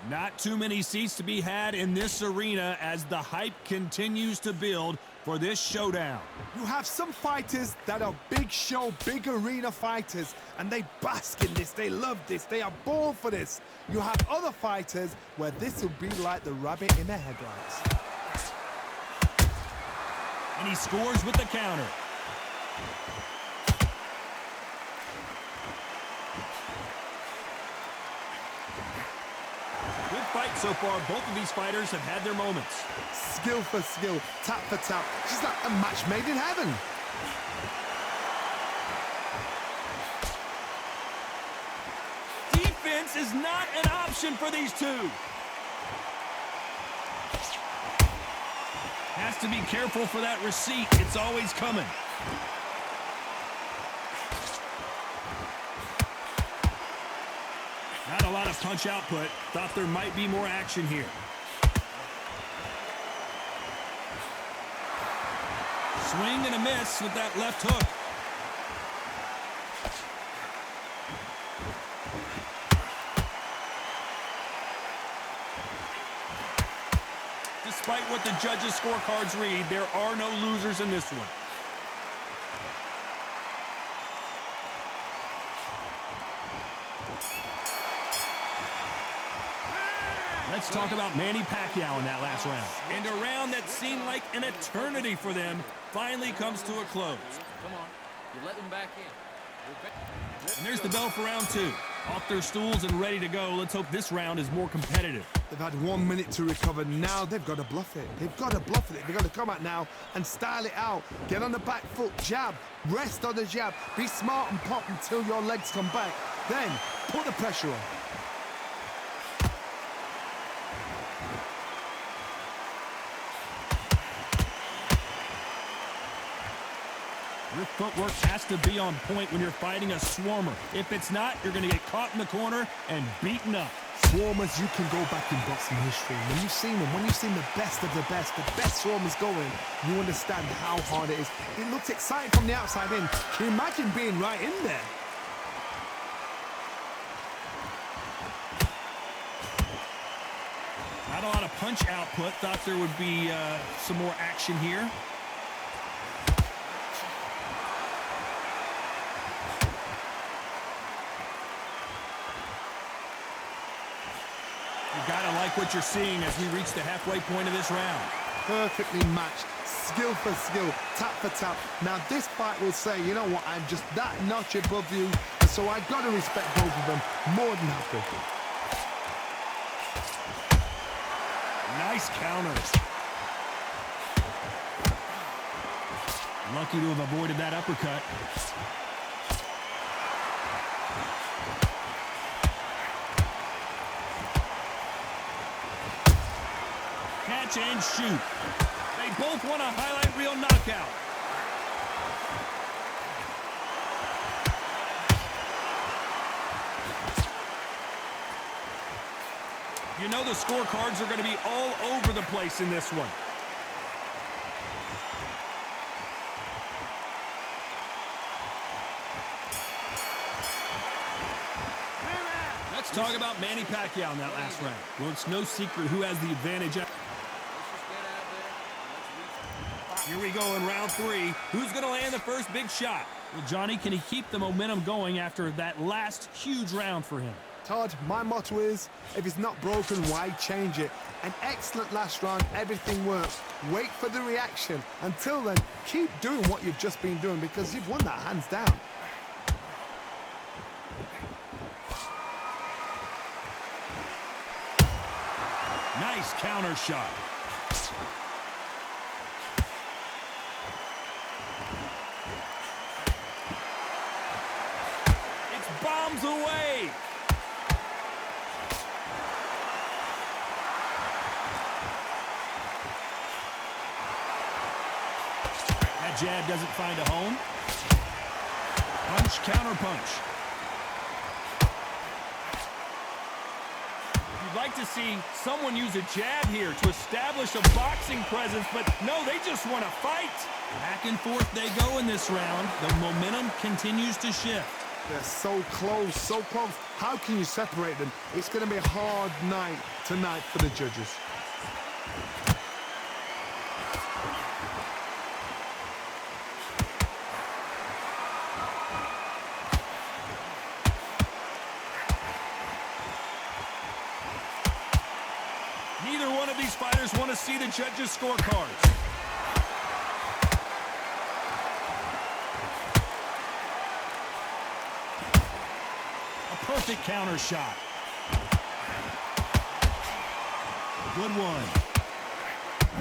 Not too many seats to be had in this arena as the hype continues to build for this showdown. You have some fighters that are big show, big arena fighters, and they bask in this, they love this, they are born for this. You have other fighters where this will be like the rabbit in the headlights. And he scores with the counter. Good fight so far. Both of these fighters have had their moments. Skill for skill, tap for tap. She's like a match made in heaven. Defense is not an option for these two. Has to be careful for that receipt. It's always coming. Not a lot of punch output. Thought there might be more action here. Swing and a miss with that left hook. Despite what the judges' scorecards read, there are no losers in this one. Let's talk about Manny Pacquiao in that last round. And a round that seemed like an eternity for them finally comes to a close. Come on, you let them back in. And there's the bell for round two. Off their stools and ready to go. Let's hope this round is more competitive. They've had 1 minute to recover. Now they've got to bluff it. They've got to bluff it. They've got to come out now and style it out. Get on the back foot, jab, rest on the jab. Be smart and pop until your legs come back. Then put the pressure on. Your footwork has to be on point when you're fighting a swarmer. If it's not, you're going to get caught in the corner and beaten up. Swarmers, you can go back in boxing history. When you've seen them, when you've seen the best of the best swarmers going, you understand how hard it is. It looks exciting from the outside in. Can you imagine being right in there? Not a lot of punch output. Thought there would be some more action here. You gotta like what you're seeing as we reach the halfway point of this round. Perfectly matched, skill for skill, tap for tap. Now this fight will say, you know what, I'm just that notch above you, so I gotta respect both of them more than happy. Nice counters. Lucky to have avoided that uppercut. Catch and shoot. They both want a highlight reel knockout. You know the scorecards are going to be all over the place in this one. Let's talk about Manny Pacquiao in that last round. Well, it's no secret who has the advantage. Here we go in round three. Who's going to land the first big shot? Well, Johnny, can he keep the momentum going after that last huge round for him? Todd, my motto is, if it's not broken, why change it? An excellent last round, everything works. Wait for the reaction. Until then, keep doing what you've just been doing because you've won that hands down. Nice counter shot. It's bombs away. That jab doesn't find a home. Punch, counter punch. You'd like to see someone use a jab here to establish a boxing presence, but no, they just want to fight. Back and forth they go in this round. The momentum continues to shift. They're so close, so close. How can you separate them? It's going to be a hard night tonight for the judges. Neither one of these fighters want to see the judges' scorecards. Perfect counter shot. Good one.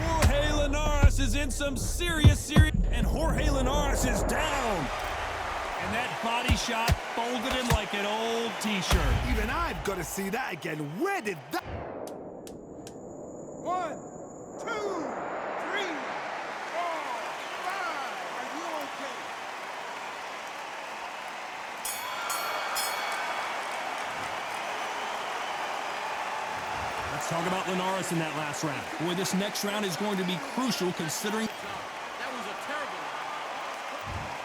Jorge Linares is in some serious, and Jorge Linares is down. And that body shot folded him like an old t-shirt. Even I've got to see that again. Where did that... 1, 2, 3, 4, 5. Are you okay? Let's talk about Linares in that last round. Boy, this next round is going to be crucial considering... That was a terrible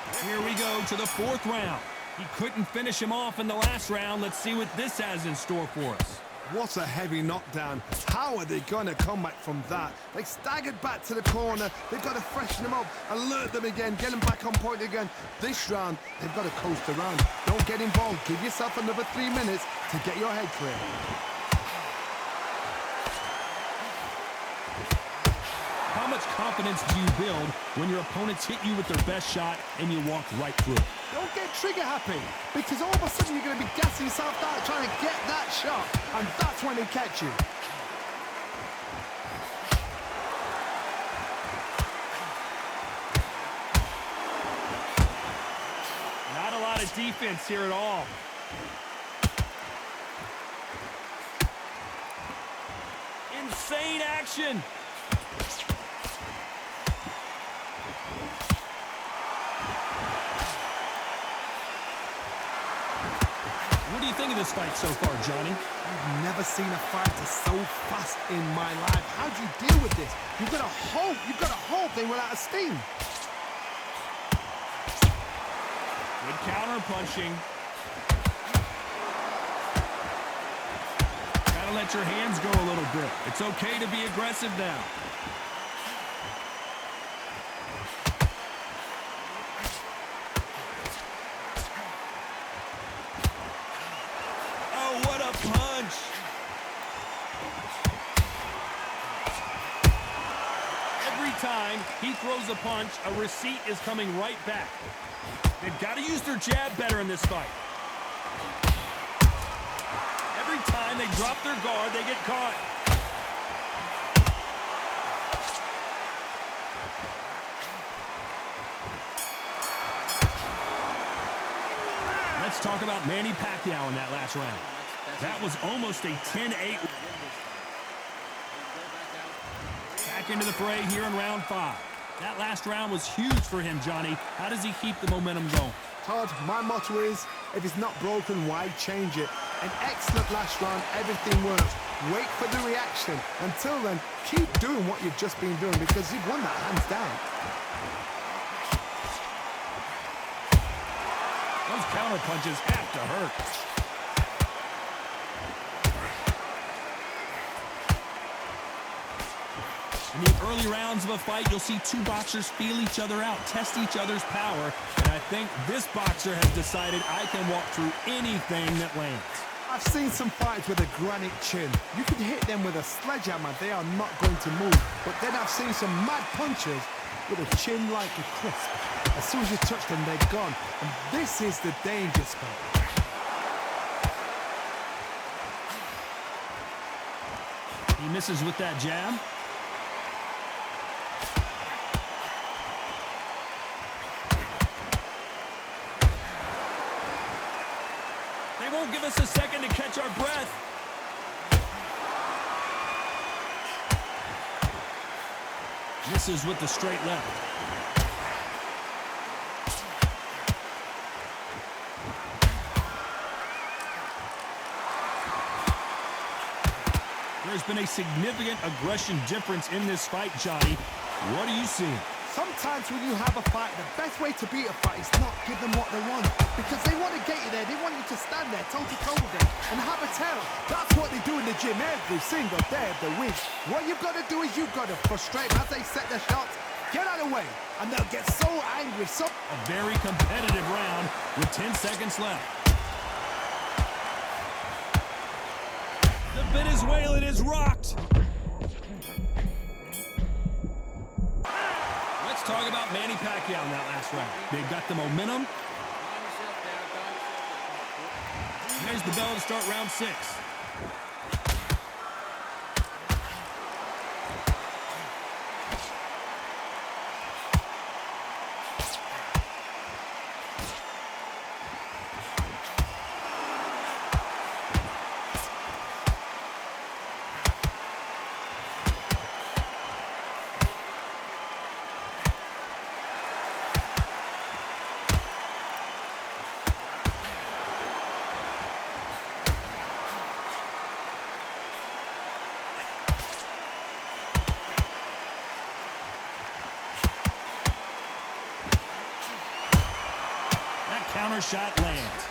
round. Here we go to the fourth round. He couldn't finish him off in the last round. Let's see what this has in store for us. What a heavy knockdown. How are they going to come back from that? They staggered back to the corner. They've got to freshen them up, alert them again, get them back on point again. This round, they've got to coast around. Don't get involved. Give yourself another 3 minutes to get your head clear. How much confidence do you build when your opponents hit you with their best shot and you walk right through it? Don't get trigger happy, because all of a sudden you're going to be gassing yourself out trying to get that shot, and that's when they catch you. Not a lot of defense here at all. Insane action. What do you think of this fight so far, Johnny? I've never seen a fighter so fast in my life. How do you deal with this? You've got to hope they run out of steam. Good counter punching. Gotta let your hands go a little bit. It's okay to be aggressive now. Oh, what a punch! Every time he throws a punch, a receipt is coming right back. They've got to use their jab better in this fight. Every time they drop their guard, they get caught. Let's talk about Manny Pacquiao in that last round. That was almost a 10-8. Back into the fray here in round 5. That last round was huge for him, Johnny. How does he keep the momentum going? Todd, my motto is, if it's not broken, why change it? An excellent last round, everything works. Wait for the reaction. Until then, keep doing what you've just been doing because you've won that hands down. Those counter punches have to hurt. In the early rounds of a fight, you'll see two boxers feel each other out, test each other's power, and I think this boxer has decided I can walk through anything that lands. I've seen some fights with a granite chin. You can hit them with a sledgehammer, they are not going to move. But then I've seen some mad punchers with a chin like a crisp. As soon as you touch them, they're gone. And this is the danger spot. He misses with that jab. They won't give us a second to catch our breath. Misses with the straight left. There's been a significant aggression difference in this fight, Johnny. What are you seeing? Sometimes when you have a fight, the best way to beat a fight is not give them what they want. Because they want to get you there. They want you to stand there toe-to-toe with them and have a tell. That's what they do in the gym every single day of the week. What you've got to do is you've got to frustrate them as they set their shots. Get out of the way, and they'll get so angry. A very competitive round with 10 seconds left. The Venezuelan is rocked. Let's talk about Manny Pacquiao in that last round. They've got the momentum. There's the bell to start round 6. Counter shot lands.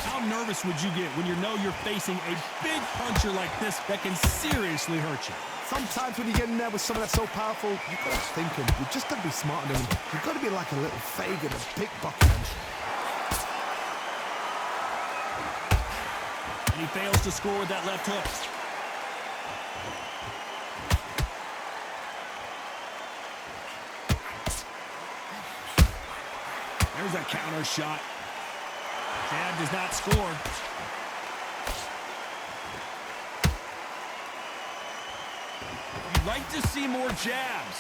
How nervous would you get when you know you're facing a big puncher like this that can seriously hurt you? Sometimes when you get in there with someone that's so powerful, you've got to think him. You've just got to be smarter than him. You've got to be like a little Fagin, a pickpocket. And he fails to score with that left hook. There's a counter shot. Jab does not score. You'd like to see more jabs.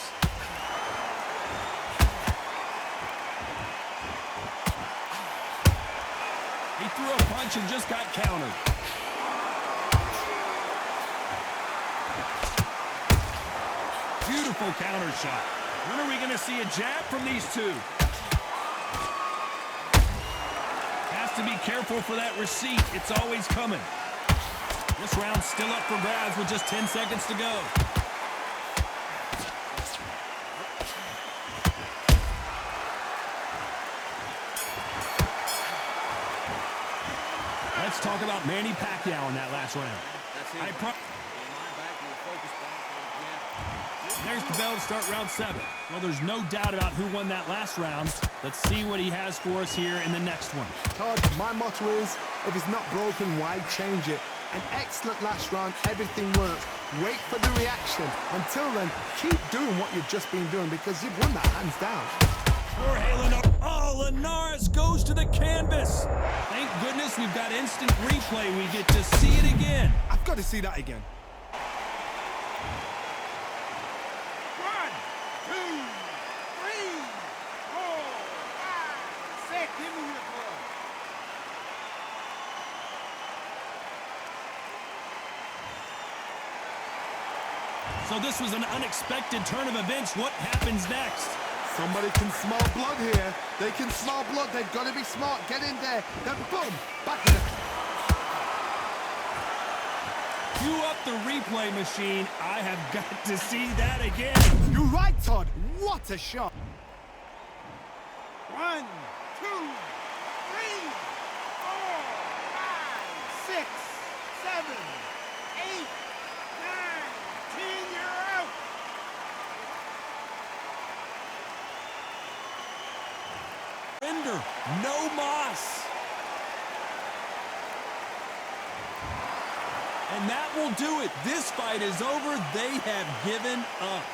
He threw a punch and just got countered. Beautiful counter shot. When are we going to see a jab from these two? To be careful for that receipt. It's always coming. This round's still up for grabs with just 10 seconds to go. Let's talk about Manny Pacquiao in that last round. There's the bell to start round 7. Well, there's no doubt about who won that last round. Let's see what he has for us here in the next one. Todd, my motto is, if it's not broken, why change it? An excellent last round, everything works. Wait for the reaction. Until then, keep doing what you've just been doing because you've won that hands down. Linares goes to the canvas. Thank goodness we've got instant replay. We get to see it again. I've got to see that again. So this was an unexpected turn of events. What happens next? Somebody can smell blood here. They can smell blood. They've got to be smart. Get in there. Then boom, back in it. Cue up the replay machine. I have got to see that again. You're right, Todd. What a shot. 1, 2, 3, 4, 5, 6, 7, 8, 9, 10, you're out. Surrender, no moss. And that will do it. This fight is over. They have given up.